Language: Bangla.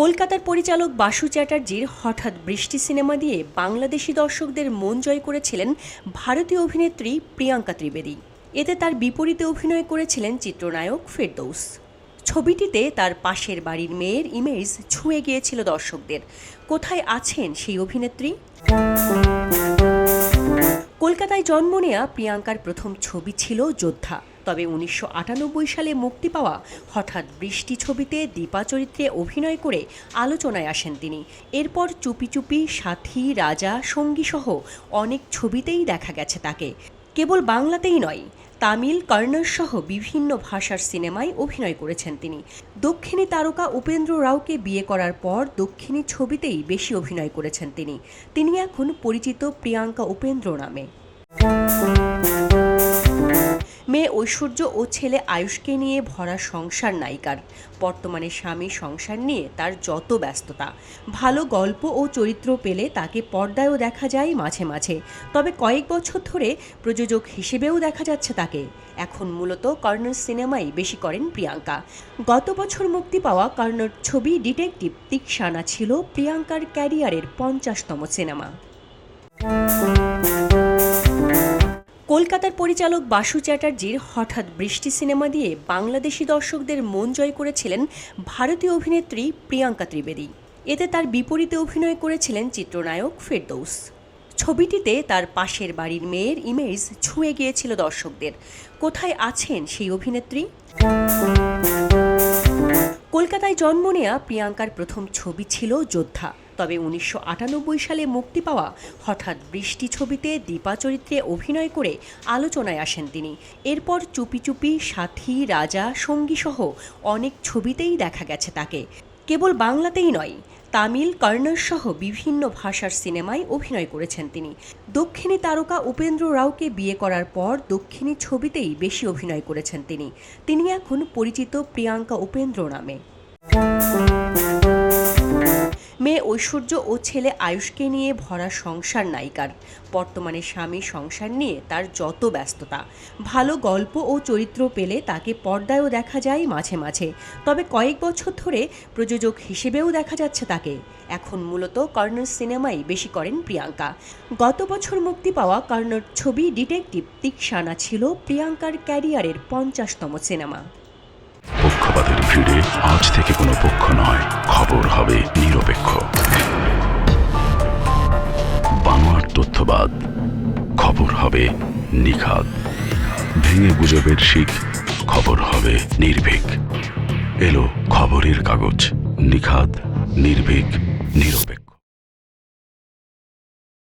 কলকাতার পরিচালক বাসু চ্যাটার্জির হঠাৎ বৃষ্টি সিনেমা দিয়ে বাংলাদেশি দর্শকদের মন জয় করেছিলেন ভারতীয় অভিনেত্রী প্রিয়াঙ্কা ত্রিবেদী। এতে তার বিপরীতে অভিনয় করেছিলেন চিত্রনায়ক ফেরদৌস। ছবিটিতে তার পাশের বাড়ির মেয়ের ইমেজ ছুঁয়ে গিয়েছিল দর্শকদের। কোথায় আছেন সেই অভিনেত্রী? কলকাতায় জন্ম নেয়া প্রিয়াঙ্কার প্রথম ছবি ছিল যোদ্ধা। তবে 1998 সালে মুক্তি পাওয়া হঠাৎ বৃষ্টি ছবিতে দীপা চরিত্রে অভিনয় করে আলোচনায় আসেন তিনি। এরপর চুপি চুপি, সাথী, রাজা, সঙ্গী সহ অনেক ছবিতেই দেখা গেছে তাকে। কেবল বাংলাতেই নয়, তামিল, কন্নড় সহ বিভিন্ন ভাষার সিনেমায় অভিনয় করেছেন তিনি। দক্ষিণী তারকা উপেন্দ্র রাওকে বিয়ে করার পর দক্ষিণী ছবিতেই বেশি অভিনয় করেছেন তিনি এখন পরিচিত প্রিয়াঙ্কা উপেন্দ্র নামে। মেয়ে ঐশ্বর্য ও ছেলে আয়ুষকে নিয়ে ভরা সংসার নায়িকার। বর্তমানে স্বামী সংসার নিয়ে তার যত ব্যস্ততা, ভালো গল্প ও চরিত্র পেলে তাকে পর্দায়ও দেখা যায় মাঝে মাঝে। তবে কয়েক বছর ধরে প্রযোজক হিসেবেও দেখা যাচ্ছে তাকে। এখন মূলত কন্নড় সিনেমাই বেশি করেন প্রিয়াঙ্কা। গত বছর মুক্তি পাওয়া কন্নড় ছবি ডিটেকটিভ তিক্সানা ছিল প্রিয়াঙ্কার ক্যারিয়ারের 50তম সিনেমা। কলকাতার পরিচালক বাসু চ্যাটার্জির হঠাৎ বৃষ্টি সিনেমা দিয়ে বাংলাদেশি দর্শকদের মন জয় করেছিলেন ভারতীয় অভিনেত্রী প্রিয়াঙ্কা ত্রিবেদী। এতে তার বিপরীতে অভিনয় করেছিলেন চিত্রনায়ক ফেরদৌস। ছবিটিতে তার পাশের বাড়ির মেয়ের ইমেজ ছুঁয়ে গিয়েছিল দর্শকদের। কোথায় আছেন সেই অভিনেত্রী? কলকাতায় জন্ম নেয়া প্রিয়াঙ্কার প্রথম ছবি ছিল যোদ্ধা। তবে 1998 সালে মুক্তি পাওয়া হঠাৎ বৃষ্টি ছবিতে দীপা চরিত্রে অভিনয় করে আলোচনায় আসেন তিনি। এরপর চুপি চুপি, সাথী, রাজা, সঙ্গী সহ অনেক ছবিতেই দেখা গেছে তাকে। কেবল বাংলাতেই নয়, তামিল, কন্নড় সহ বিভিন্ন ভাষার সিনেমায় অভিনয় করেছেন তিনি। দক্ষিণী তারকা উপেন্দ্র রাওকে বিয়ে করার পর দক্ষিণী ছবিতেই বেশি অভিনয় করেছেন তিনি এখন পরিচিত প্রিয়াঙ্কা উপেন্দ্র নামে। মেয়ে ঐশ্বর্য ও ছেলে আয়ুষকে নিয়ে ভরা সংসার নায়িকার। বর্তমানে স্বামী সংসার নিয়ে তার যত ব্যস্ততা, ভালো গল্প ও চরিত্র পেলে তাকে পর্দায়ও দেখা যায় মাঝে মাঝে। তবে কয়েক বছর ধরে প্রযোজক হিসেবেও দেখা যাচ্ছে তাকে। এখন মূলত কন্নড় সিনেমাই বেশি করেন প্রিয়াঙ্কা। গত বছর মুক্তি পাওয়া কন্নড় ছবি ডিটেকটিভ তিক্সানা ছিল প্রিয়াঙ্কার ক্যারিয়ারের 50তম সিনেমা। পক্ষপাতের ভিড়ে আজ থেকে কোনো পক্ষ নয়, খবর হবে নিরপেক্ষ। বানোয়ার তথ্যবাদ, খবর হবে নিখাদ। ভেঙে গুজবের শিখ, খবর হবে নির্ভীক। এলো খবরের কাগজ, নিখাদ, নির্ভীক, নিরপেক্ষ।